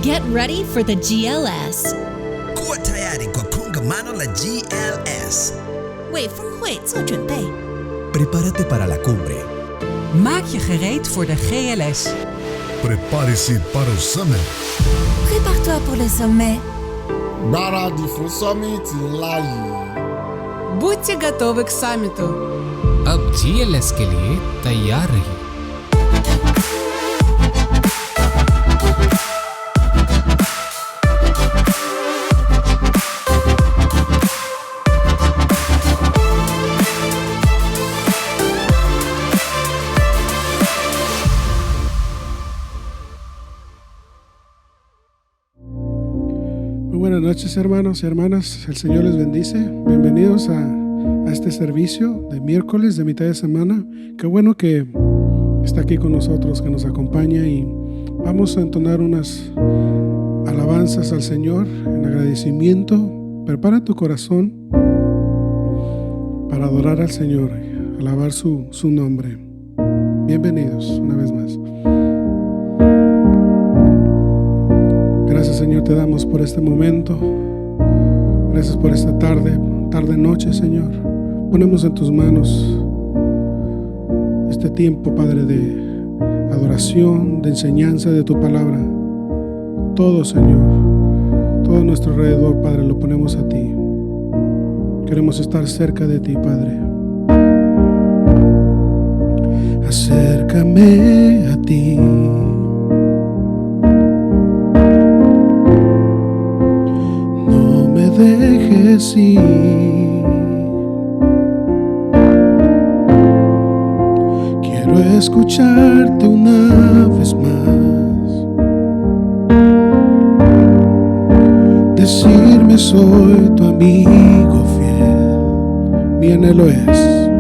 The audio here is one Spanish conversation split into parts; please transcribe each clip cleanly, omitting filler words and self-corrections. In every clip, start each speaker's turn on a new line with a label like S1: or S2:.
S1: Get ready for the GLS.
S2: Kuwa tayari kwa kongamano la GLS.
S1: 为峰会做准备。
S2: Prepárate para la cumbre.
S3: Maak je gereed voor de GLS.
S4: Prepare-se para o summit.
S1: Prépare-toi pour le sommet.
S5: Gbáradì fún sọ́mìtì ńlá yìí.
S3: Будьте готовы к саммиту.
S6: अब GLS के लिए तैयार रहिए।
S7: Buenas noches, hermanos y hermanas, el Señor les bendice. Bienvenidos a este servicio de miércoles de mitad de semana. Qué bueno que está aquí con nosotros, que nos acompaña, y vamos a entonar unas alabanzas al Señor en agradecimiento. Prepara tu corazón para adorar al Señor, alabar su nombre. Bienvenidos una vez más. Gracias, Señor, te damos por este momento. Gracias por esta tarde-noche, Señor. Ponemos en tus manos este tiempo, Padre, de adoración, de enseñanza de tu palabra. Todo, Señor, todo nuestro alrededor, Padre, lo ponemos a ti. Queremos estar cerca de ti, Padre. Acércame a ti. Dejes ir. Quiero escucharte una vez más, decirme soy tu amigo fiel. Mi anhelo es,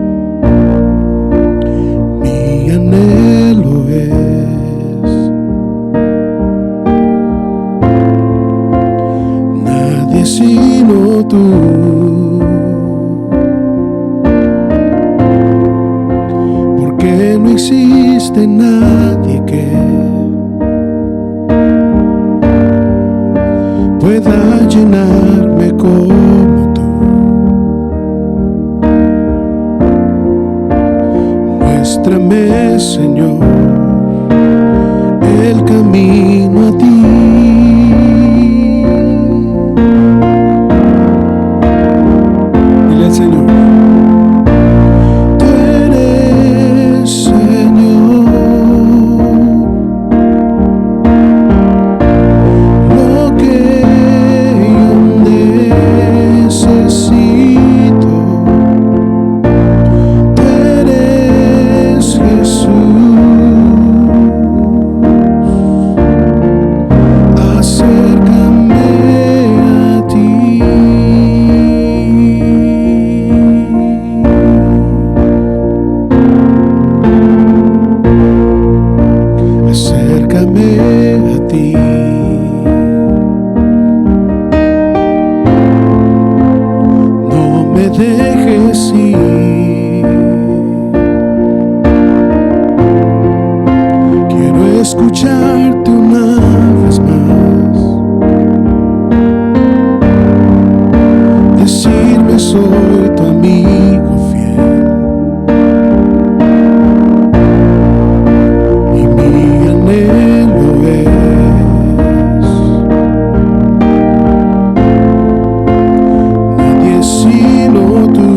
S7: mi anhelo es. Nadie sino tú, porque no existe nadie que pueda llenarme como tú. Muéstrame, Señor, el camino a ti. soy tu amigo fiel. Y mi anhelo es nadie sino tú.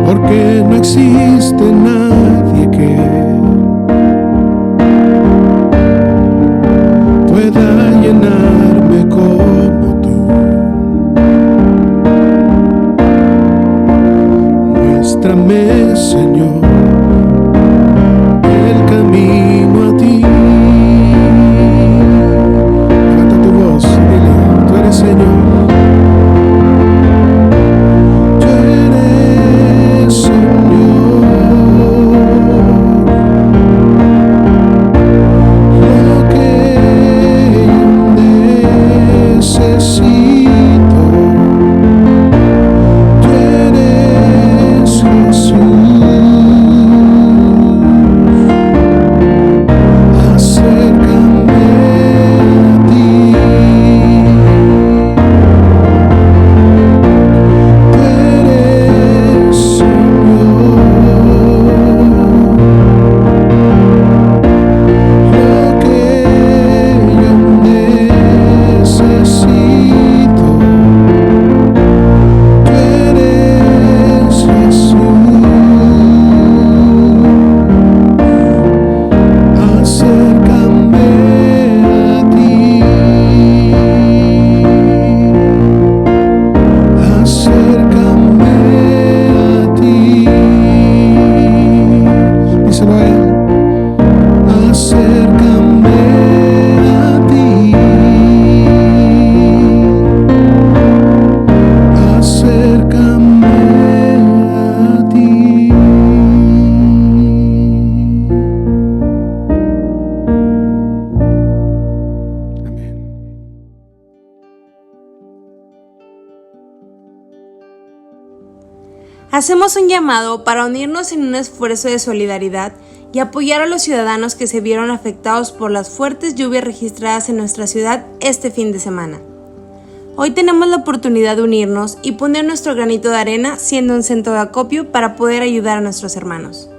S7: Porque no existe nadie que pueda llenarme como tú. Muéstrame, Señor, el camino a ti. Levanta tu voz y dile, tú eres Señor. Tú eres Señor. Lo que yo necesito, tú eres Jesús. Acércame a ti. Tú eres Señor. Lo que yo necesito, tú eres Jesús. Acércame a ti. Acércame a ti. Díselo a él. Acércame a ti. Acércame a ti. Amén.
S8: Hacemos un llamado para unirnos en un esfuerzo de solidaridad y apoyar a los ciudadanos que se vieron afectados por las fuertes lluvias registradas en nuestra ciudad este fin de semana. Hoy tenemos la oportunidad de unirnos y poner nuestro granito de arena siendo un centro de acopio para poder ayudar a nuestros hermanos.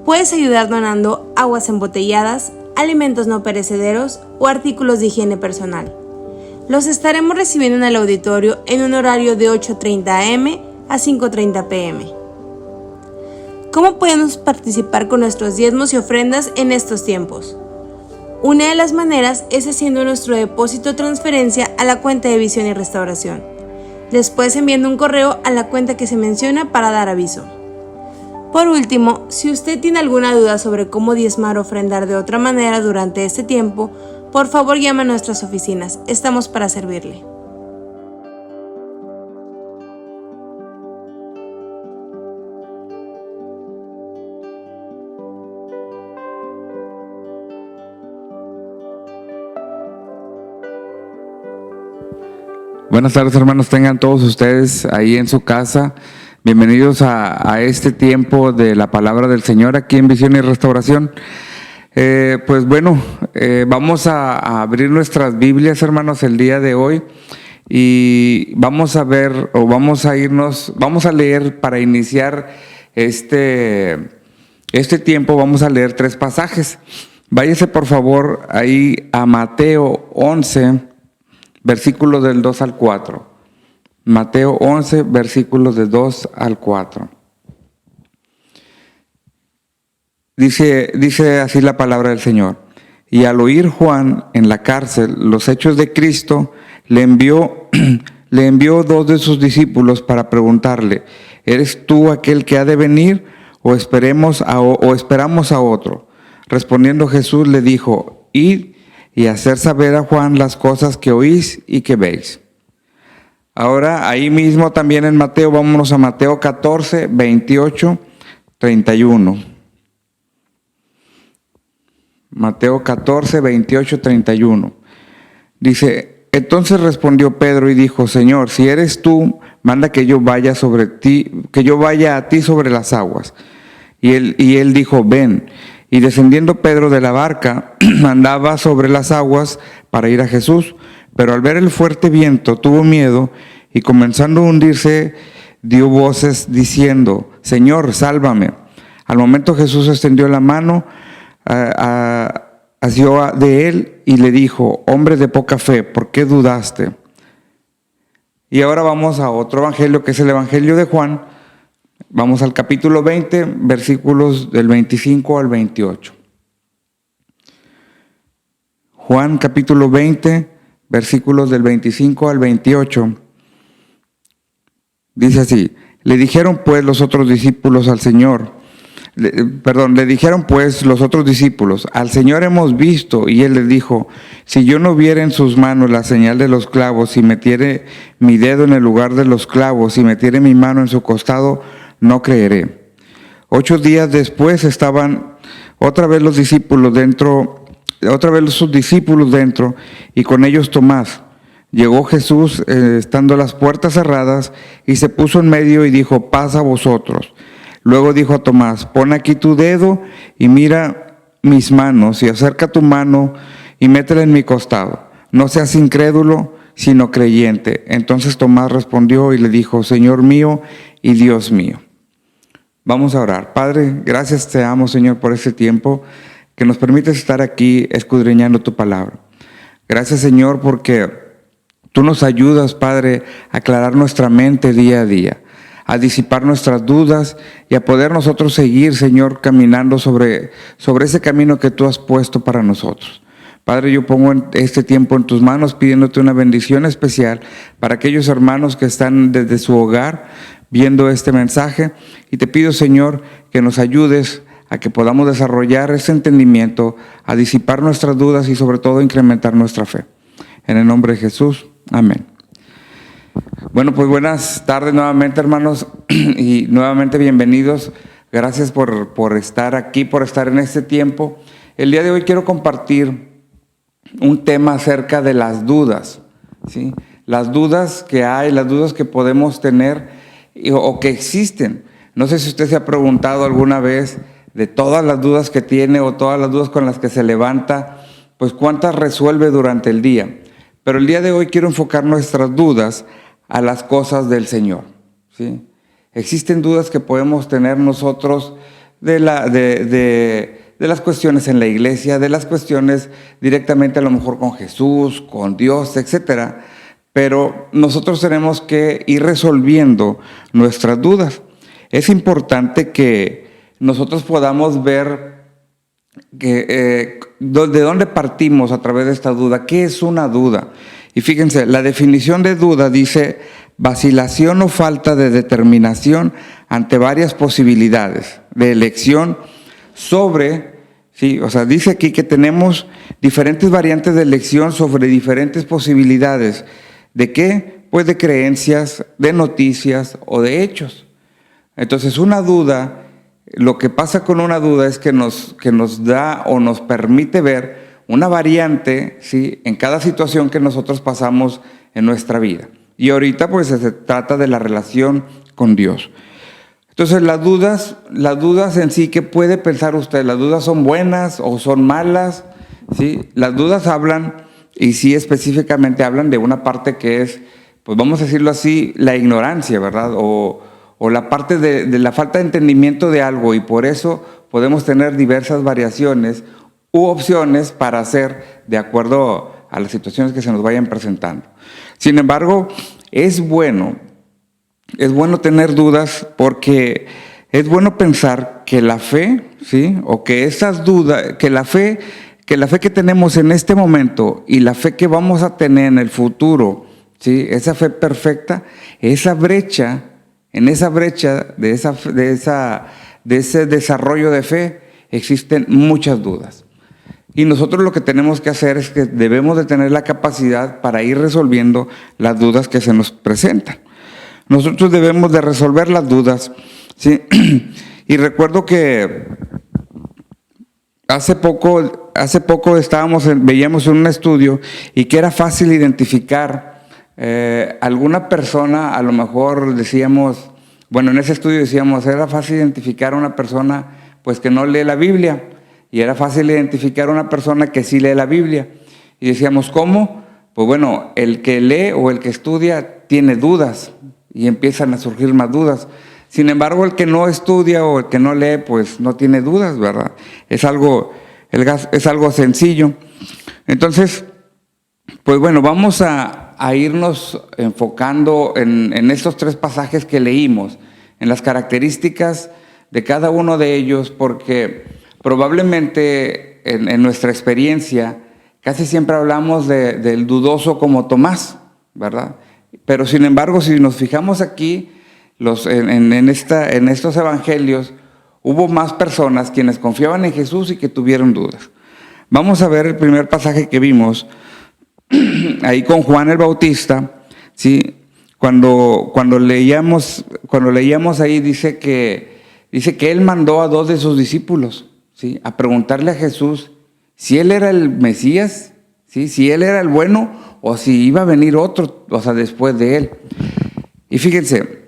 S8: Puedes ayudar donando aguas embotelladas, alimentos no perecederos o artículos de higiene personal. Los estaremos recibiendo en el auditorio en un horario de 8:30 a.m. a 5:30 p.m. ¿Cómo podemos participar con nuestros diezmos y ofrendas en estos tiempos? Una de las maneras es haciendo nuestro depósito o transferencia a la cuenta de Visión y Restauración. Después enviando un correo a la cuenta que se menciona para dar aviso. Por último, si usted tiene alguna duda sobre cómo diezmar o ofrendar de otra manera durante este tiempo, por favor llame a nuestras oficinas. Estamos para servirle.
S9: Buenas tardes, hermanos, tengan todos ustedes ahí en su casa. Bienvenidos a este tiempo de la palabra del Señor aquí en Visión y Restauración. Vamos a abrir nuestras Biblias, hermanos, el día de hoy y vamos a ver o vamos a leer para iniciar este tiempo. Vamos a leer 3 pasajes. Váyase por favor ahí a Mateo 11, versículos del 2 al 4. Mateo 11, versículos del 2 al 4. Dice así la palabra del Señor. Y al oír Juan en la cárcel los hechos de Cristo, le envió 2 de sus discípulos para preguntarle: ¿eres tú aquel que ha de venir o esperamos a otro? Respondiendo Jesús le dijo: id y hacer saber a Juan las cosas que oís y que veis. Ahora, ahí mismo también en Mateo, vámonos a Mateo 14, 28, 31. Mateo 14, 28, 31. Dice: entonces respondió Pedro y dijo: Señor, si eres tú, manda que yo vaya a ti sobre las aguas. Y él dijo: ven. Y descendiendo Pedro de la barca, andaba sobre las aguas para ir a Jesús. Pero al ver el fuerte viento tuvo miedo y comenzando a hundirse dio voces diciendo: Señor, sálvame. Al momento Jesús extendió la mano, asió de él y le dijo: hombre de poca fe, ¿por qué dudaste? Y ahora vamos a otro evangelio, que es el evangelio de Juan. Vamos al capítulo 20, versículos del 25 al 28. Juan capítulo 20, versículos del 25 al 28. Dice así: le dijeron pues los otros discípulos al Señor, le dijeron pues los otros discípulos: al Señor hemos visto. Y él les dijo: si yo no viera en sus manos la señal de los clavos, y metiere mi dedo en el lugar de los clavos, y metiere mi mano en su costado, no creeré. 8 días después estaban otra vez sus discípulos dentro, y con ellos Tomás. Llegó Jesús, estando las puertas cerradas, y se puso en medio y dijo: paz a vosotros. Luego dijo a Tomás: pon aquí tu dedo y mira mis manos, y acerca tu mano y métela en mi costado. No seas incrédulo, sino creyente. Entonces Tomás respondió y le dijo: Señor mío y Dios mío. Vamos a orar. Padre, gracias te damos, Señor, por este tiempo que nos permites estar aquí escudriñando tu palabra. Gracias, Señor, porque tú nos ayudas, Padre, a aclarar nuestra mente día a día, a disipar nuestras dudas y a poder nosotros seguir, Señor, caminando sobre ese camino que tú has puesto para nosotros. Padre, yo pongo este tiempo en tus manos pidiéndote una bendición especial para aquellos hermanos que están desde su hogar viendo este mensaje, y te pido, Señor, que nos ayudes a que podamos desarrollar ese entendimiento, a disipar nuestras dudas y sobre todo incrementar nuestra fe. En el nombre de Jesús, amén. Bueno, pues buenas tardes nuevamente, hermanos, y nuevamente bienvenidos. Gracias por estar aquí, por estar en este tiempo. El día de hoy quiero compartir un tema acerca de las dudas, ¿sí? Las dudas que hay, las dudas que podemos tener o que existen. No sé si usted se ha preguntado alguna vez de todas las dudas que tiene o todas las dudas con las que se levanta, pues cuántas resuelve durante el día. Pero el día de hoy quiero enfocar nuestras dudas a las cosas del Señor, ¿sí? Existen dudas que podemos tener nosotros de las cuestiones en la iglesia, de las cuestiones directamente a lo mejor con Jesús, con Dios, etcétera. Pero nosotros tenemos que ir resolviendo nuestras dudas. Es importante que nosotros podamos ver de dónde partimos a través de esta duda. ¿Qué es una duda? Y fíjense, la definición de duda dice: vacilación o falta de determinación ante varias posibilidades de elección sobre, ¿sí? O sea, dice aquí que tenemos diferentes variantes de elección sobre diferentes posibilidades. ¿De qué? Pues de creencias, de noticias o de hechos. Entonces, una duda, lo que pasa con una duda es que nos da o nos permite ver una variante, ¿sí?, en cada situación que nosotros pasamos en nuestra vida. Y ahorita pues se trata de la relación con Dios. Entonces las dudas en sí, ¿qué puede pensar usted? ¿Las dudas son buenas o son malas? ¿Sí? Las dudas hablan, y sí específicamente hablan de una parte que es, pues vamos a decirlo así, la ignorancia, ¿verdad? O la parte de la falta de entendimiento de algo, y por eso podemos tener diversas variaciones u opciones para hacer de acuerdo a las situaciones que se nos vayan presentando. Sin embargo, es bueno tener dudas, porque es bueno pensar que la fe, ¿sí?, o que esas dudas, que la fe que tenemos en este momento y la fe que vamos a tener en el futuro, ¿sí?, esa fe perfecta, en esa brecha de ese desarrollo de fe, existen muchas dudas. Y nosotros lo que tenemos que hacer es que debemos de tener la capacidad para ir resolviendo las dudas que se nos presentan. Nosotros debemos de resolver las dudas, ¿sí? Y recuerdo que hace poco veíamos un estudio y que era fácil identificar alguna persona. A lo mejor decíamos, bueno, en ese estudio decíamos, era fácil identificar a una persona pues que no lee la Biblia, y era fácil identificar a una persona que sí lee la Biblia. Y decíamos, ¿cómo? pues bueno, el que lee o el que estudia tiene dudas y empiezan a surgir más dudas. Sin embargo, el que no estudia o el que no lee, pues no tiene dudas, ¿verdad? Es algo sencillo. Entonces, pues bueno, vamos a irnos enfocando en estos 3 pasajes que leímos, en las características de cada uno de ellos, porque probablemente en nuestra experiencia casi siempre hablamos del dudoso como Tomás, ¿verdad? Pero sin embargo, si nos fijamos aquí, en estos evangelios, hubo más personas quienes confiaban en Jesús y que tuvieron dudas. Vamos a ver el primer pasaje que vimos, ahí con Juan el Bautista, ¿sí? Cuando leíamos ahí dice que él mandó a 2 de sus discípulos, ¿sí? A preguntarle a Jesús si él era el Mesías, ¿sí? Si él era el bueno o si iba a venir otro, o sea, después de él. Y fíjense,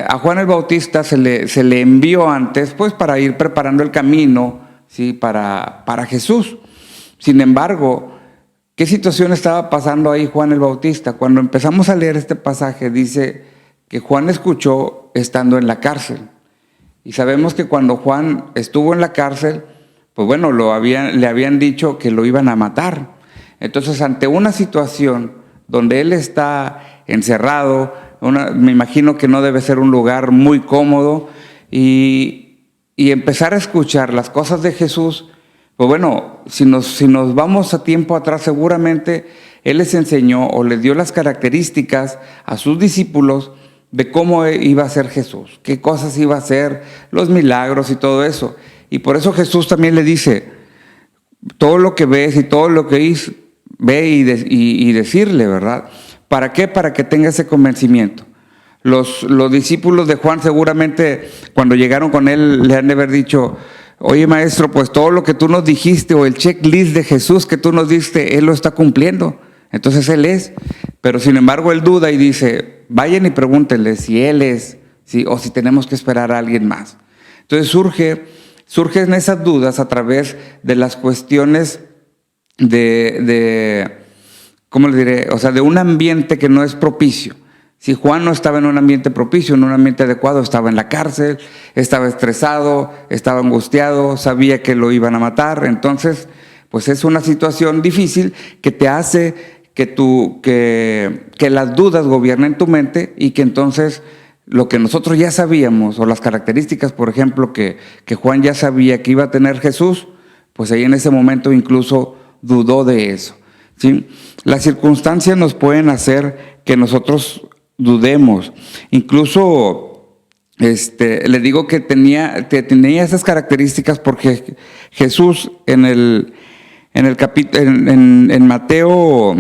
S9: a Juan el Bautista se le envió antes, pues, para ir preparando el camino, ¿sí? para Jesús. Sin embargo, ¿qué situación estaba pasando ahí Juan el Bautista? Cuando empezamos a leer este pasaje, dice que Juan escuchó estando en la cárcel. Y sabemos que cuando Juan estuvo en la cárcel, pues bueno, le habían dicho que lo iban a matar. Entonces, ante una situación donde él está encerrado, me imagino que no debe ser un lugar muy cómodo, y empezar a escuchar las cosas de Jesús, pues bueno, si nos vamos a tiempo atrás, seguramente Él les enseñó o les dio las características a sus discípulos de cómo iba a ser Jesús, qué cosas iba a hacer, los milagros y todo eso. Y por eso Jesús también le dice, todo lo que ves y todo lo que ve y decirle, ¿verdad? ¿Para qué? Para que tenga ese convencimiento. Los discípulos de Juan seguramente cuando llegaron con él le han de haber dicho, oye maestro, pues todo lo que tú nos dijiste o el checklist de Jesús que tú nos diste, Él lo está cumpliendo. Entonces Él es. Pero sin embargo Él duda y dice, vayan y pregúntenle si Él es, ¿sí? O si tenemos que esperar a alguien más. Entonces surgen esas dudas a través de las cuestiones ¿cómo le diré? O sea, de un ambiente que no es propicio. Si Juan no estaba en un ambiente propicio, en un ambiente adecuado, estaba en la cárcel, estaba estresado, estaba angustiado, sabía que lo iban a matar. Entonces, pues es una situación difícil que te hace que las dudas gobiernen tu mente y que entonces lo que nosotros ya sabíamos, o las características, por ejemplo, que Juan ya sabía que iba a tener Jesús, pues ahí en ese momento incluso dudó de eso, ¿sí? Las circunstancias nos pueden hacer que nosotros dudemos. Incluso le digo que tenía esas características porque Jesús en Mateo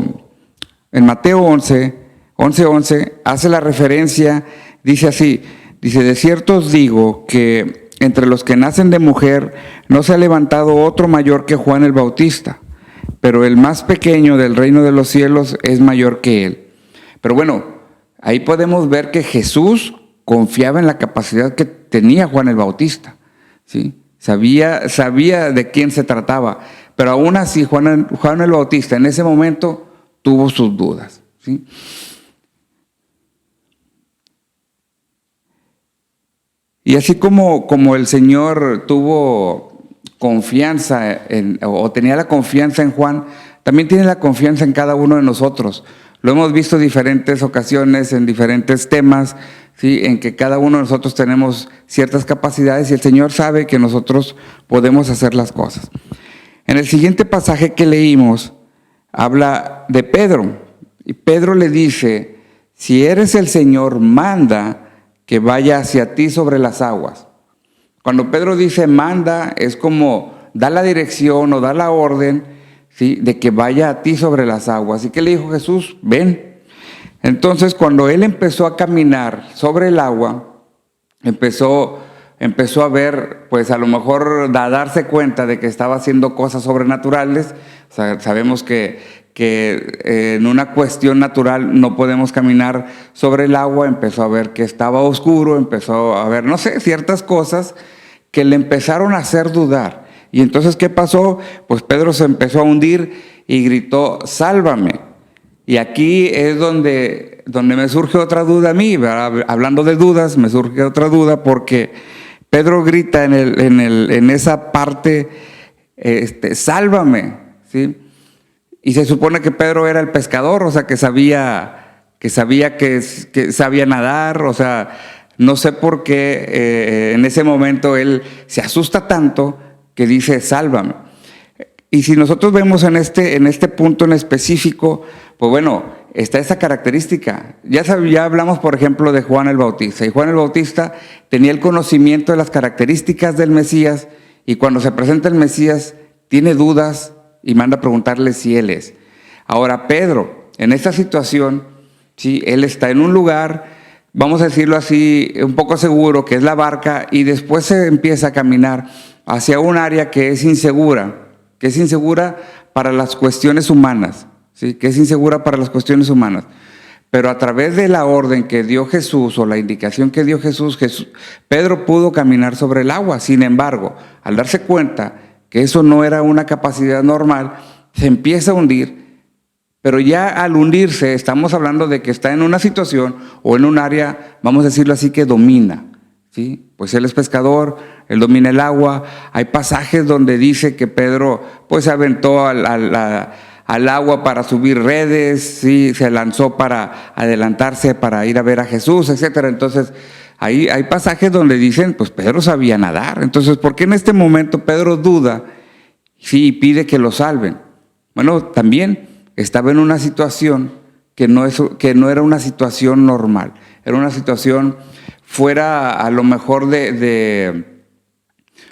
S9: 11 hace la referencia, dice así, dice, de cierto os digo que entre los que nacen de mujer no se ha levantado otro mayor que Juan el Bautista, pero el más pequeño del reino de los cielos es mayor que él. Pero bueno, ahí podemos ver que Jesús confiaba en la capacidad que tenía Juan el Bautista, ¿sí? Sabía de quién se trataba, pero aún así Juan el Bautista en ese momento tuvo sus dudas, ¿sí? Y así como el Señor tuvo confianza o tenía la confianza en Juan, también tiene la confianza en cada uno de nosotros. Lo hemos visto en diferentes ocasiones, en diferentes temas, ¿sí? En que cada uno de nosotros tenemos ciertas capacidades y el Señor sabe que nosotros podemos hacer las cosas. En el siguiente pasaje que leímos, habla de Pedro. Y Pedro le dice, si eres el Señor, manda que vaya hacia ti sobre las aguas. Cuando Pedro dice manda, es como da la dirección o da la orden, ¿sí? De que vaya a ti sobre las aguas. ¿Y qué le dijo Jesús? Ven. Entonces, cuando él empezó a caminar sobre el agua, empezó a ver, pues a lo mejor a darse cuenta de que estaba haciendo cosas sobrenaturales. O sea, sabemos que en una cuestión natural no podemos caminar sobre el agua. Empezó a ver que estaba oscuro, empezó a ver, no sé, ciertas cosas que le empezaron a hacer dudar. Y entonces, ¿qué pasó? Pues Pedro se empezó a hundir y gritó, sálvame. Y aquí es donde me surge otra duda a mí, ¿verdad? Hablando de dudas, me surge otra duda porque Pedro grita en esa parte, sálvame, ¿sí? Y se supone que Pedro era el pescador, o sea, que sabía nadar, o sea, no sé por qué en ese momento él se asusta tanto que dice, sálvame. Y si nosotros vemos en este punto en específico, pues bueno, está esa característica. Ya hablamos, por ejemplo, de Juan el Bautista. Y Juan el Bautista tenía el conocimiento de las características del Mesías, y cuando se presenta el Mesías, tiene dudas y manda a preguntarle si él es. Ahora, Pedro, en esta situación, ¿sí? Él está en un lugar, vamos a decirlo así, un poco seguro, que es la barca, y después se empieza a caminar hacia un área que es insegura para las cuestiones humanas, ¿sí? Que es insegura para las cuestiones humanas. Pero a través de la orden que dio Jesús o la indicación que dio Jesús, Pedro pudo caminar sobre el agua. Sin embargo, al darse cuenta que eso no era una capacidad normal, se empieza a hundir. Pero ya al hundirse, estamos hablando de que está en una situación o en un área, vamos a decirlo así, que domina, ¿sí? Pues él es pescador, él domina el agua. Hay pasajes donde dice que Pedro pues se aventó al agua para subir redes, ¿sí? Se lanzó para adelantarse, para ir a ver a Jesús, etc. Entonces, ahí hay pasajes donde dicen, pues Pedro sabía nadar. Entonces, ¿por qué en este momento Pedro duda, sí, y pide que lo salven? Bueno, también estaba en una situación que no era una situación normal. Era una situación fuera, a lo mejor,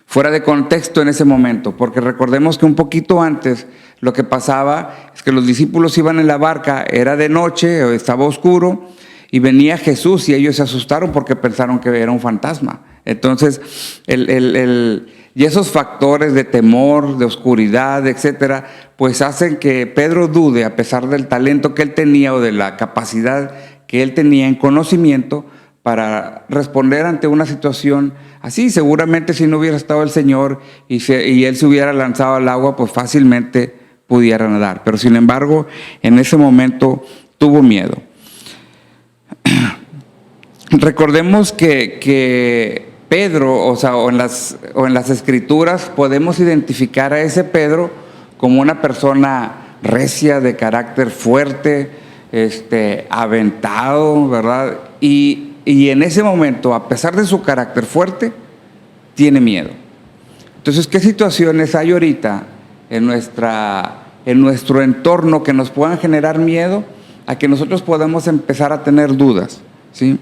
S9: fuera de contexto en ese momento, porque recordemos que un poquito antes lo que pasaba es que los discípulos iban en la barca, era de noche, o estaba oscuro, y venía Jesús y ellos se asustaron porque pensaron que era un fantasma. Entonces, y esos factores de temor, de oscuridad, etcétera, pues hacen que Pedro dude, a pesar del talento que él tenía o de la capacidad que él tenía en conocimiento para responder ante una situación así. Seguramente si no hubiera estado el Señor y él se hubiera lanzado al agua, pues fácilmente pudiera nadar. Pero sin embargo, en ese momento tuvo miedo. Recordemos que Pedro, o en las Escrituras podemos identificar a ese Pedro como una persona recia, de carácter fuerte, aventado, ¿verdad? Y en ese momento, a pesar de su carácter fuerte, tiene miedo. Entonces, ¿qué situaciones hay ahorita en nuestro entorno que nos puedan generar miedo a que nosotros podamos empezar a tener dudas, ¿sí?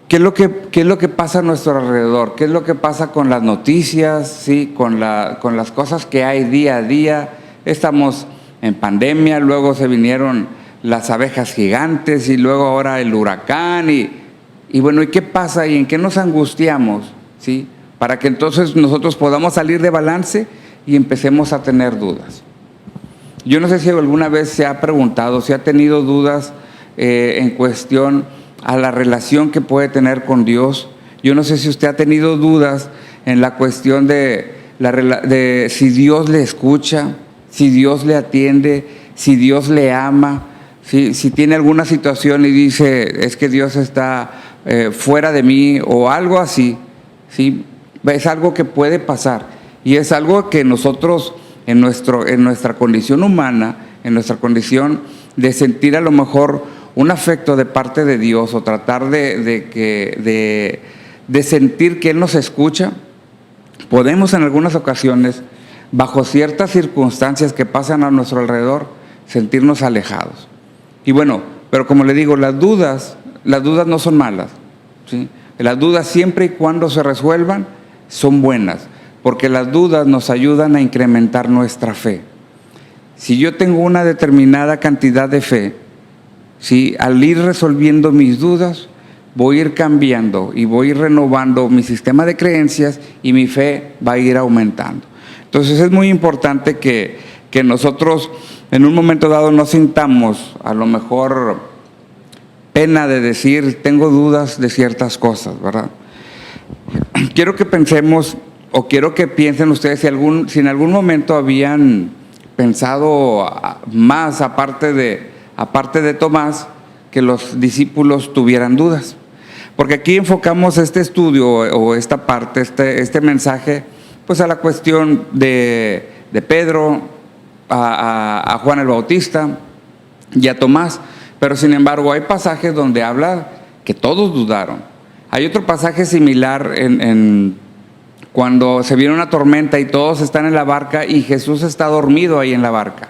S9: ¿Qué es lo que pasa a nuestro alrededor? ¿Qué es lo que pasa con las noticias, ¿sí? Con las cosas que hay día a día? Estamos en pandemia, luego se vinieron las abejas gigantes y luego ahora el huracán y bueno, ¿y qué pasa y en qué nos angustiamos, ¿sí? Para que entonces nosotros podamos salir de balance y empecemos a tener dudas. Yo no sé si alguna vez se ha preguntado, si ha tenido dudas en cuestión a la relación que puede tener con Dios. Yo no sé si usted ha tenido dudas en la cuestión de si Dios le escucha, si Dios le atiende, si Dios le ama, si tiene alguna situación y dice, es que Dios está fuera de mí o algo así, ¿sí? Es algo que puede pasar y es algo que nosotros en nuestra condición humana, en nuestra condición de sentir a lo mejor un afecto de parte de Dios o tratar de sentir que Él nos escucha, podemos en algunas ocasiones, bajo ciertas circunstancias que pasan a nuestro alrededor, sentirnos alejados. Y bueno, pero como le digo, las dudas no son malas, ¿sí? Las dudas, siempre y cuando se resuelvan, son buenas, porque las dudas nos ayudan a incrementar nuestra fe. Si yo tengo una determinada cantidad de fe, ¿sí? Al ir resolviendo mis dudas, voy a ir cambiando y voy a ir renovando mi sistema de creencias y mi fe va a ir aumentando. Entonces es muy importante que nosotros en un momento dado no sintamos a lo mejor pena de decir tengo dudas de ciertas cosas, ¿verdad? Quiero que pensemos o quiero que piensen ustedes si en algún momento habían pensado más, aparte de Tomás, que los discípulos tuvieran dudas. Porque aquí enfocamos este estudio o esta parte, este mensaje, pues a la cuestión de Pedro, a Juan el Bautista y a Tomás. Pero sin embargo hay pasajes donde habla que todos dudaron. Hay otro pasaje similar en cuando se viene una tormenta y todos están en la barca y Jesús está dormido ahí en la barca,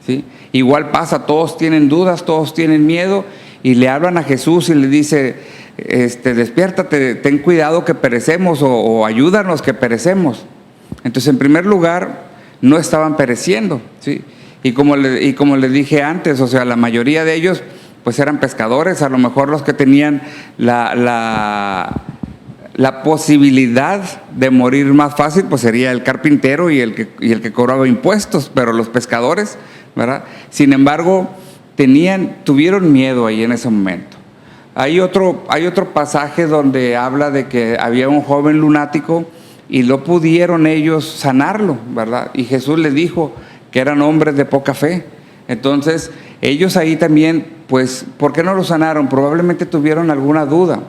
S9: ¿sí? Igual pasa, todos tienen dudas, todos tienen miedo y le hablan a Jesús y le dice, despiértate, ten cuidado que perecemos o ayúdanos que perecemos. Entonces, en primer lugar, no estaban pereciendo, ¿sí? Y como les dije antes, o sea, la mayoría de ellos pues eran pescadores, a lo mejor los que tenían la posibilidad de morir más fácil, pues sería el carpintero y el que cobraba impuestos, pero los pescadores, ¿verdad? Sin embargo, tuvieron miedo ahí en ese momento. Hay otro pasaje donde habla de que había un joven lunático y no pudieron ellos sanarlo, ¿verdad? Y Jesús les dijo que eran hombres de poca fe. Entonces, ellos ahí también, pues, ¿por qué no lo sanaron? Probablemente tuvieron alguna duda.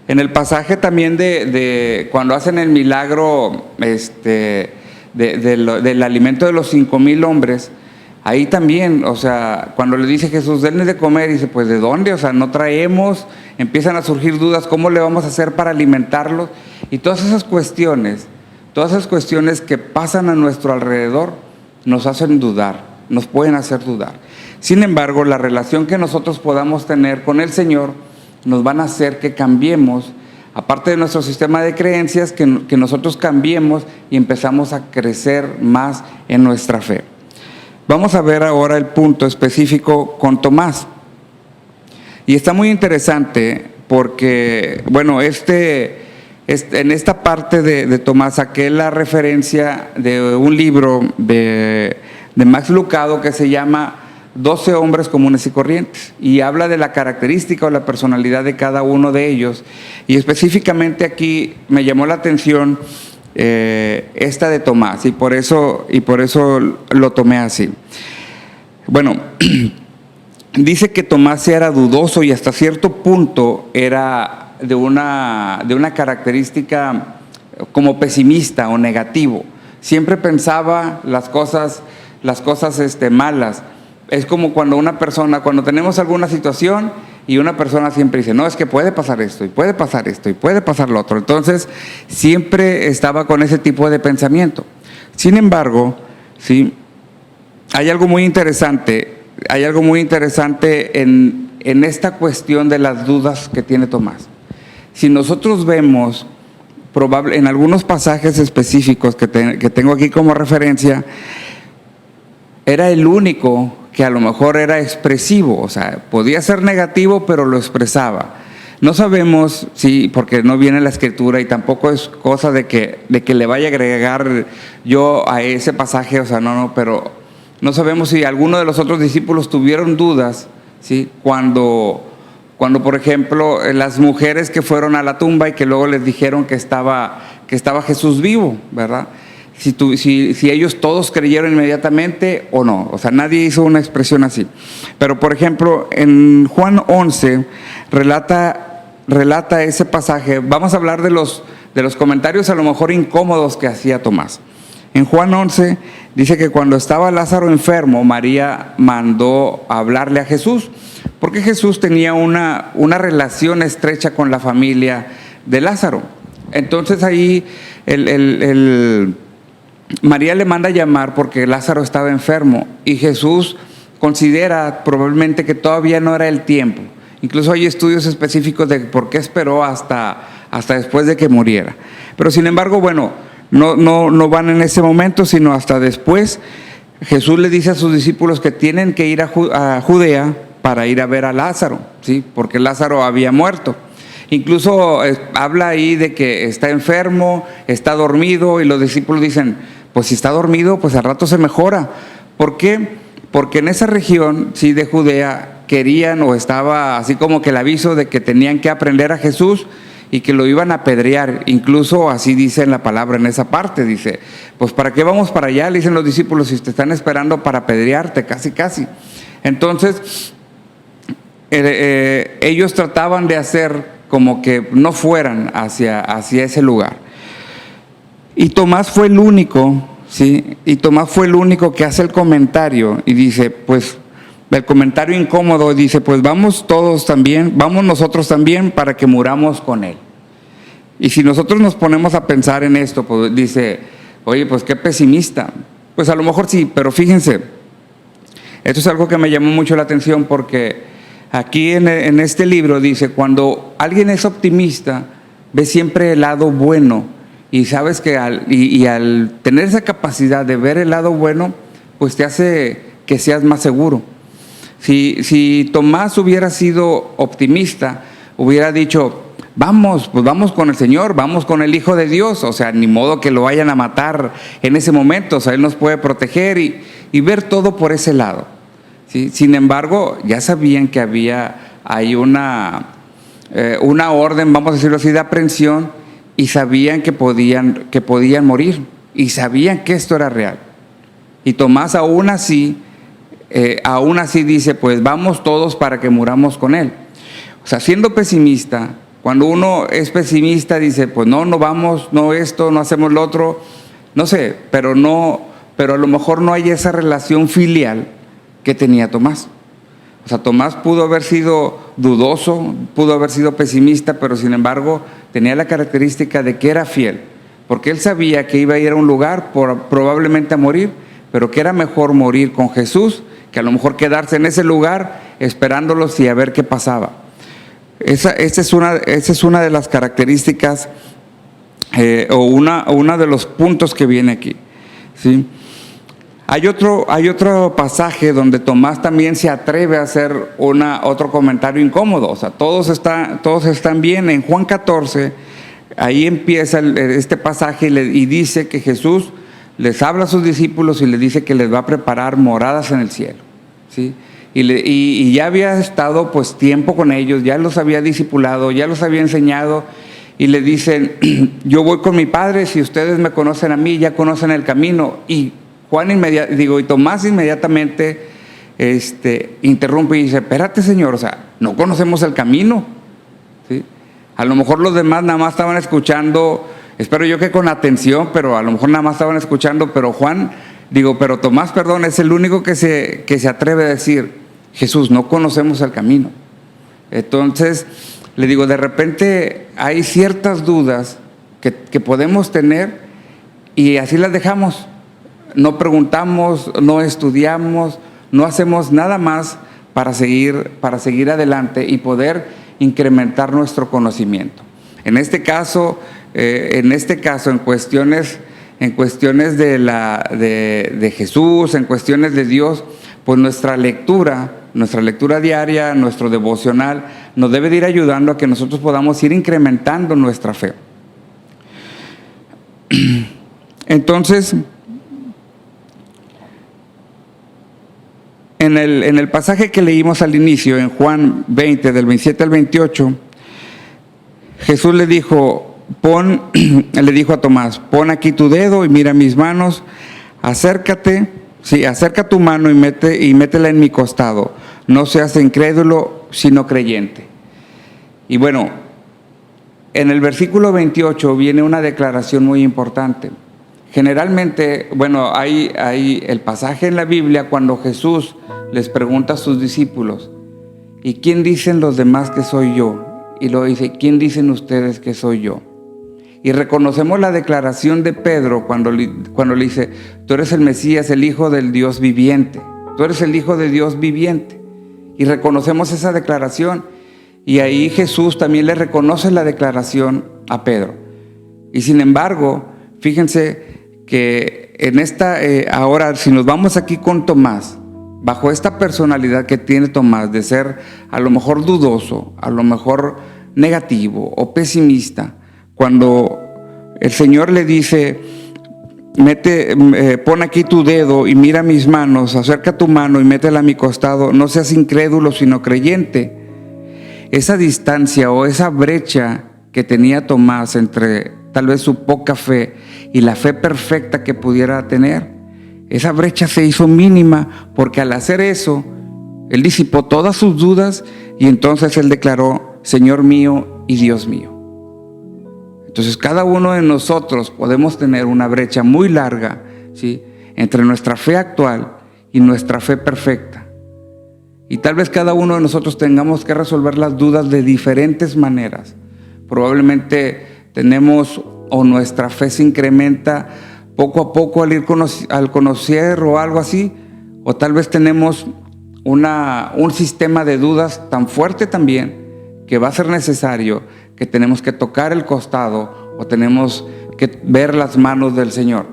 S9: En el pasaje también de cuando hacen el milagro del alimento de los 5,000 hombres, ahí también, o sea, cuando le dice Jesús, denles de comer, dice, pues ¿de dónde? O sea, no traemos, empiezan a surgir dudas, ¿cómo le vamos a hacer para alimentarlos? Y todas esas cuestiones que pasan a nuestro alrededor nos hacen dudar, nos pueden hacer dudar. Sin embargo, la relación que nosotros podamos tener con el Señor nos van a hacer que cambiemos, aparte de nuestro sistema de creencias, que nosotros cambiemos y empezamos a crecer más en nuestra fe. Vamos a ver ahora el punto específico con Tomás. Y está muy interesante porque, bueno, en esta parte de Tomás saqué la referencia de un libro de Max Lucado que se llama 12 hombres comunes y corrientes, y habla de la característica o la personalidad de cada uno de ellos, y específicamente aquí me llamó la atención esta de Tomás, y por eso lo tomé así. Bueno, dice que Tomás era dudoso y hasta cierto punto era de una característica como pesimista o negativo. Siempre pensaba las cosas malas. Es como cuando tenemos alguna situación y una persona siempre dice, no, es que puede pasar esto, y puede pasar esto, y puede pasar lo otro. Entonces, siempre estaba con ese tipo de pensamiento. Sin embargo, sí, hay algo muy interesante en esta cuestión de las dudas que tiene Tomás. Si nosotros vemos, en algunos pasajes específicos que tengo aquí como referencia, era el único que a lo mejor era expresivo, o sea, podía ser negativo, pero lo expresaba. No sabemos si, porque no viene la escritura y tampoco es cosa de que le vaya a agregar yo a ese pasaje, o sea, pero no sabemos si alguno de los otros discípulos tuvieron dudas, ¿sí? Cuando por ejemplo, las mujeres que fueron a la tumba y que luego les dijeron que estaba Jesús vivo, ¿verdad? Si ellos todos creyeron inmediatamente o no, o sea, nadie hizo una expresión así. Pero por ejemplo, en Juan 11 relata ese pasaje. Vamos a hablar de los comentarios a lo mejor incómodos que hacía Tomás. En Juan 11 dice que cuando estaba Lázaro enfermo, María mandó a hablarle a Jesús, porque Jesús tenía una relación estrecha con la familia de Lázaro. Entonces ahí María le manda a llamar porque Lázaro estaba enfermo y Jesús considera probablemente que todavía no era el tiempo. Incluso hay estudios específicos de por qué esperó hasta después de que muriera. Pero sin embargo, bueno, no van en ese momento, sino hasta después. Jesús le dice a sus discípulos que tienen que ir a Judea para ir a ver a Lázaro, ¿sí? Porque Lázaro había muerto. Incluso habla ahí de que está enfermo, está dormido, y los discípulos dicen, pues si está dormido, pues al rato se mejora. ¿Por qué? Porque en esa región, sí, de Judea, querían, o estaba así como que el aviso de que tenían que aprender a Jesús, y que lo iban a apedrear. Incluso así dice en la palabra, en esa parte, dice, pues ¿para qué vamos para allá? Le dicen los discípulos, si te están esperando para apedrearte, casi. Entonces, ellos trataban de hacer como que no fueran hacia ese lugar. Y Tomás fue el único, ¿sí? Y Tomás fue el único que hace el comentario y dice, pues, el comentario incómodo, dice, pues vamos todos también, vamos nosotros también para que muramos con él. Y si nosotros nos ponemos a pensar en esto, pues dice, oye, pues qué pesimista. Pues a lo mejor sí, pero fíjense, esto es algo que me llamó mucho la atención porque aquí en este libro dice, cuando alguien es optimista, ve siempre el lado bueno. Y sabes que al tener esa capacidad de ver el lado bueno, pues te hace que seas más seguro. Si Tomás hubiera sido optimista, hubiera dicho, vamos con el Señor, vamos con el Hijo de Dios, o sea, ni modo que lo vayan a matar en ese momento, o sea, Él nos puede proteger y ver todo por ese lado, ¿sí? Sin embargo, ya sabían que hay una orden, vamos a decirlo así, de aprehensión, y sabían que podían morir, y sabían que esto era real. Y Tomás aún así dice, pues vamos todos para que muramos con él. O sea, siendo pesimista, cuando uno es pesimista dice, pues no vamos, no esto, no hacemos lo otro, no sé, pero a lo mejor no hay esa relación filial que tenía Tomás. O sea, Tomás pudo haber sido dudoso, pudo haber sido pesimista, pero sin embargo tenía la característica de que era fiel, porque él sabía que iba a ir a un lugar probablemente a morir, pero que era mejor morir con Jesús que a lo mejor quedarse en ese lugar esperándolos y a ver qué pasaba. Esa es una de las características o una de los puntos que viene aquí, ¿sí? Hay otro pasaje donde Tomás también se atreve a hacer otro comentario incómodo. O sea, todos están bien. En Juan 14, ahí empieza este pasaje y dice que Jesús les habla a sus discípulos y les dice que les va a preparar moradas en el cielo, ¿sí? Y ya había estado pues tiempo con ellos, ya los había discipulado, ya los había enseñado, y le dicen, yo voy con mi Padre, si ustedes me conocen a mí, ya conocen el camino. Y Tomás inmediatamente interrumpe y dice, espérate, Señor, o sea, no conocemos el camino, ¿sí? A lo mejor los demás nada más estaban escuchando, espero yo que con atención, pero a lo mejor nada más estaban escuchando, pero Tomás, perdón, es el único que se atreve a decir, Jesús, no conocemos el camino. Entonces, le digo, de repente hay ciertas dudas que podemos tener y así las dejamos. No preguntamos, no estudiamos, no hacemos nada más para seguir adelante y poder incrementar nuestro conocimiento. En este caso, en cuestiones de Jesús, en cuestiones de Dios, pues nuestra lectura diaria, nuestro devocional, nos debe de ir ayudando a que nosotros podamos ir incrementando nuestra fe. Entonces, en el pasaje que leímos al inicio, en Juan 20, del 27 al 28, Jesús le dijo a Tomás, pon aquí tu dedo y mira mis manos, acerca tu mano y métela en mi costado, no seas incrédulo, sino creyente. Y bueno, en el versículo 28 viene una declaración muy importante. Generalmente, hay el pasaje en la Biblia cuando Jesús les pregunta a sus discípulos, ¿y quién dicen los demás que soy yo? Y luego dice, ¿quién dicen ustedes que soy yo? Y reconocemos la declaración de Pedro cuando le dice, tú eres el Mesías, el Hijo del Dios viviente. Tú eres el Hijo de Dios viviente. Y reconocemos esa declaración. Y ahí Jesús también le reconoce la declaración a Pedro. Y sin embargo, fíjense que ahora si nos vamos aquí con Tomás, bajo esta personalidad que tiene Tomás de ser a lo mejor dudoso, a lo mejor negativo o pesimista, cuando el Señor le dice, pon aquí tu dedo y mira mis manos, acerca tu mano y métela a mi costado, no seas incrédulo sino creyente. Esa distancia o esa brecha que tenía Tomás entre tal vez su poca fe y la fe perfecta que pudiera tener, esa brecha se hizo mínima, porque al hacer eso, él disipó todas sus dudas y entonces él declaró: Señor mío y Dios mío. Entonces cada uno de nosotros podemos tener una brecha muy larga, ¿sí?, entre nuestra fe actual y nuestra fe perfecta. Y tal vez cada uno de nosotros tengamos que resolver las dudas de diferentes maneras. Probablemente tenemos, o nuestra fe se incrementa poco a poco al conocer o algo así, o tal vez tenemos un sistema de dudas tan fuerte también que va a ser necesario que tenemos que tocar el costado o tenemos que ver las manos del Señor.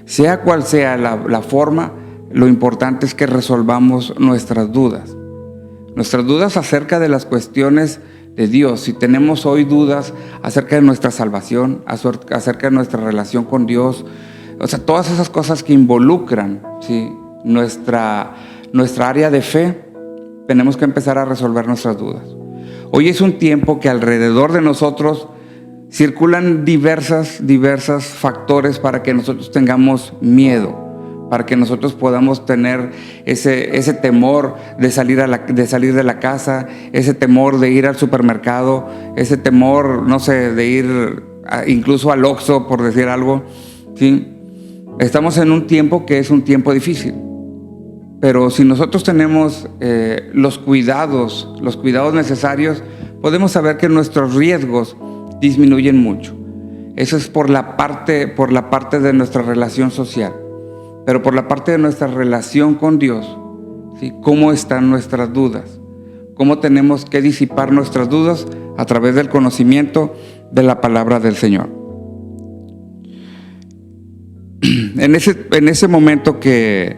S9: Sea cual sea la forma, lo importante es que resolvamos nuestras dudas acerca de las cuestiones de Dios. Si tenemos hoy dudas acerca de nuestra salvación, acerca de nuestra relación con Dios, o sea, todas esas cosas que involucran, ¿sí?, nuestra área de fe, tenemos que empezar a resolver nuestras dudas. Hoy es un tiempo que alrededor de nosotros circulan diversas factores para que nosotros tengamos miedo, para que nosotros podamos tener ese temor de salir de la casa, ese temor de ir al supermercado, ese temor, no sé, de ir incluso al Oxxo, por decir algo, ¿sí? Estamos en un tiempo que es un tiempo difícil, pero si nosotros tenemos los cuidados necesarios, podemos saber que nuestros riesgos disminuyen mucho. Eso es por la parte de nuestra relación social. Pero por la parte de nuestra relación con Dios, ¿sí?, ¿cómo están nuestras dudas? ¿Cómo tenemos que disipar nuestras dudas? A través del conocimiento de la palabra del Señor. En ese momento que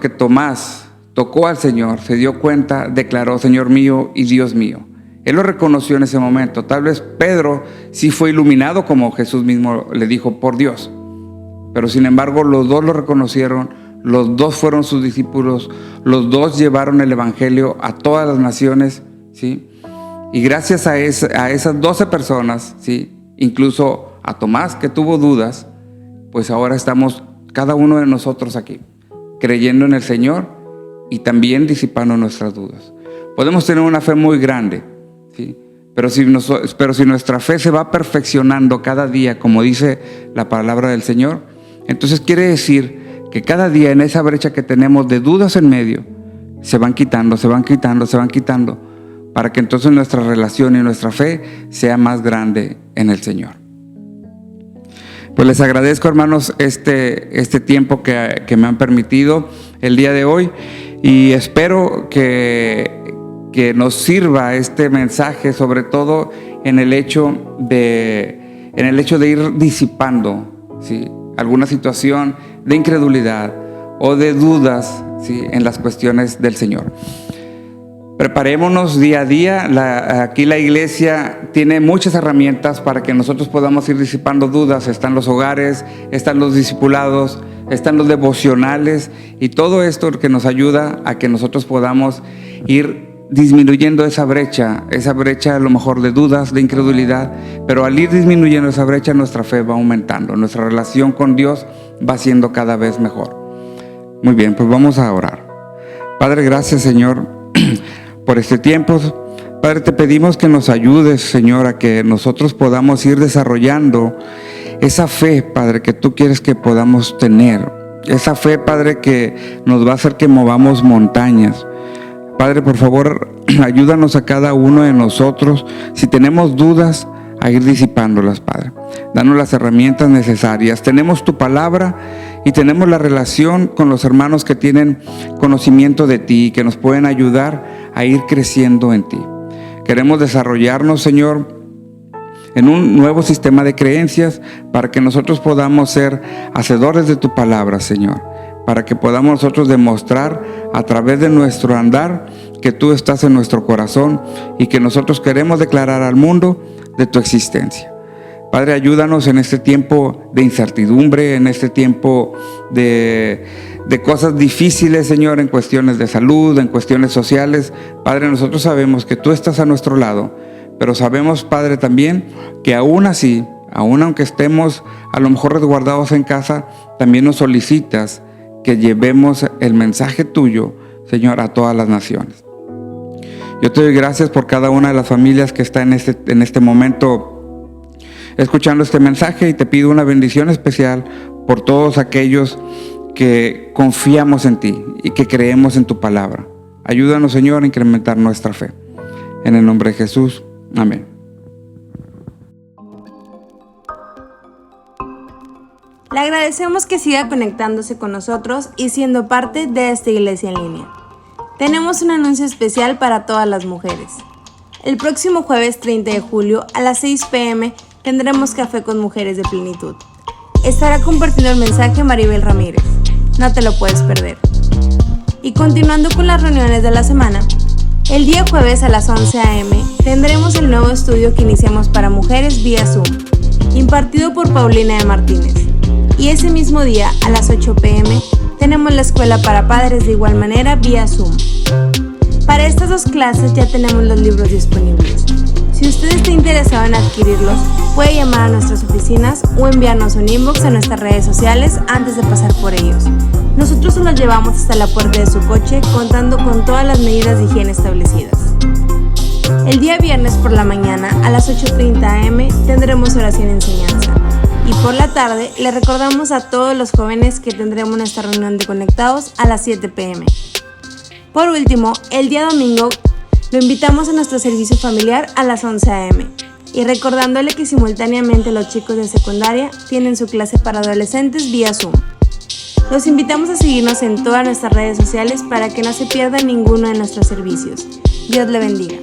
S9: Tomás tocó al Señor, se dio cuenta, declaró: Señor mío y Dios mío. Él lo reconoció en ese momento. Tal vez Pedro sí fue iluminado, como Jesús mismo le dijo, por Dios. Pero sin embargo, los dos lo reconocieron, los dos fueron sus discípulos, los dos llevaron el evangelio a todas las naciones, ¿sí? Y gracias a esas 12 personas, ¿sí?, incluso a Tomás, que tuvo dudas, pues ahora estamos cada uno de nosotros aquí, creyendo en el Señor y también disipando nuestras dudas. Podemos tener una fe muy grande, ¿sí?, pero si nuestra fe se va perfeccionando cada día, como dice la palabra del Señor, entonces quiere decir que cada día en esa brecha que tenemos de dudas en medio, se van quitando, para que entonces nuestra relación y nuestra fe sea más grande en el Señor. Pues les agradezco, hermanos, este tiempo que me han permitido el día de hoy, y espero que nos sirva este mensaje, sobre todo en el hecho de ir disipando, ¿sí?, alguna situación de incredulidad o de dudas, ¿sí?, en las cuestiones del Señor. Preparémonos día a día. Aquí la iglesia tiene muchas herramientas para que nosotros podamos ir disipando dudas. Están los hogares, están los discipulados, están los devocionales, y todo esto que nos ayuda a que nosotros podamos ir disminuyendo esa brecha a lo mejor de dudas, de incredulidad. Pero al ir disminuyendo esa brecha, nuestra fe va aumentando, nuestra relación con Dios va siendo cada vez mejor. Muy bien, pues vamos a orar. Padre, gracias, Señor, por este tiempo. Padre, te pedimos que nos ayudes, Señor, a que nosotros podamos ir desarrollando esa fe, Padre, que tú quieres que podamos tener. Esa fe, Padre, que nos va a hacer que movamos montañas. Padre, por favor, ayúdanos a cada uno de nosotros, si tenemos dudas, a ir disipándolas, Padre. Danos las herramientas necesarias. Tenemos tu palabra y tenemos la relación con los hermanos que tienen conocimiento de ti, que nos pueden ayudar a ir creciendo en ti. Queremos desarrollarnos, Señor, en un nuevo sistema de creencias, para que nosotros podamos ser hacedores de tu palabra, Señor, para que podamos nosotros demostrar a través de nuestro andar que tú estás en nuestro corazón y que nosotros queremos declarar al mundo de tu existencia. Padre, ayúdanos en este tiempo de incertidumbre, en este tiempo de cosas difíciles, Señor, en cuestiones de salud, en cuestiones sociales. Padre, nosotros sabemos que tú estás a nuestro lado, Pero sabemos, Padre, también que aún así, aún aunque estemos a lo mejor resguardados en casa, también nos solicitas que llevemos el mensaje tuyo, Señor, a todas las naciones. Yo te doy gracias por cada una de las familias que está en este momento escuchando este mensaje, y te pido una bendición especial por todos aquellos que confiamos en ti y que creemos en tu palabra. Ayúdanos, Señor, a incrementar nuestra fe. En el nombre de Jesús. Amén.
S8: Le agradecemos que siga conectándose con nosotros y siendo parte de esta iglesia en línea. Tenemos un anuncio especial para todas las mujeres. El próximo jueves 30 de julio a las 6 p.m. tendremos Café con Mujeres de Plenitud. Estará compartiendo el mensaje Maribel Ramírez. No te lo puedes perder. Y continuando con las reuniones de la semana, el día jueves a las 11 a.m. tendremos el nuevo estudio que iniciamos para mujeres vía Zoom, impartido por Paulina de Martínez. Y ese mismo día a las 8 p.m. tenemos la escuela para padres de igual manera vía Zoom. Para estas dos clases ya tenemos los libros disponibles. Si usted está interesado en adquirirlos, puede llamar a nuestras oficinas o enviarnos un inbox a nuestras redes sociales antes de pasar por ellos. Nosotros se los llevamos hasta la puerta de su coche, contando con todas las medidas de higiene establecidas. El día viernes por la mañana a las 8:30 a.m. tendremos oración y enseñanza. Y por la tarde le recordamos a todos los jóvenes que tendremos nuestra reunión de conectados a las 7 p.m. Por último, el día domingo lo invitamos a nuestro servicio familiar a las 11 a.m. y recordándole que simultáneamente los chicos de secundaria tienen su clase para adolescentes vía Zoom. Los invitamos a seguirnos en todas nuestras redes sociales para que no se pierda ninguno de nuestros servicios. Dios le bendiga.